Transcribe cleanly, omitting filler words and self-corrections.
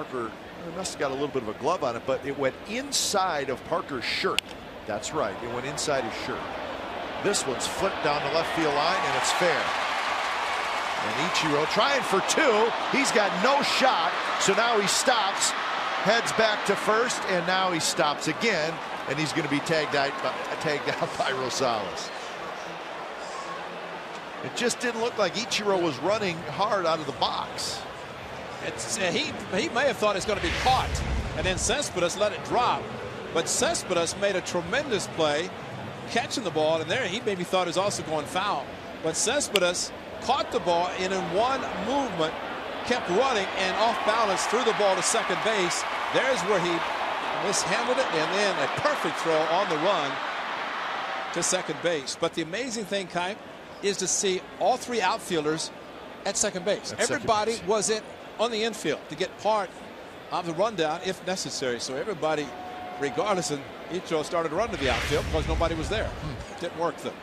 Parker must have got a little bit of a glove on it, but it went inside of Parker's shirt. That's right, it went inside his shirt. This one's flipped down the left field line, and it's fair. And Ichiro trying for two. He's got no shot, so now he stops, heads back to first, and now he stops again, and he's going to be tagged out by Rosales. It just didn't look like Ichiro was running hard out of the box. He may have thought it's going to be caught, and then Cespedes let it drop. But Cespedes made a tremendous play, catching the ball, and there he maybe thought it was also going foul. But Cespedes caught the ball and in one movement kept running and off balance threw the ball to second base. There's where he mishandled it, and then a perfect throw on the run to second base. But the amazing thing, Kai, is to see all three outfielders at second base. Everybody was on the infield to get part of the rundown if necessary. So everybody, regardless, and Ichiro started to run to the outfield because nobody was there. Didn't work though.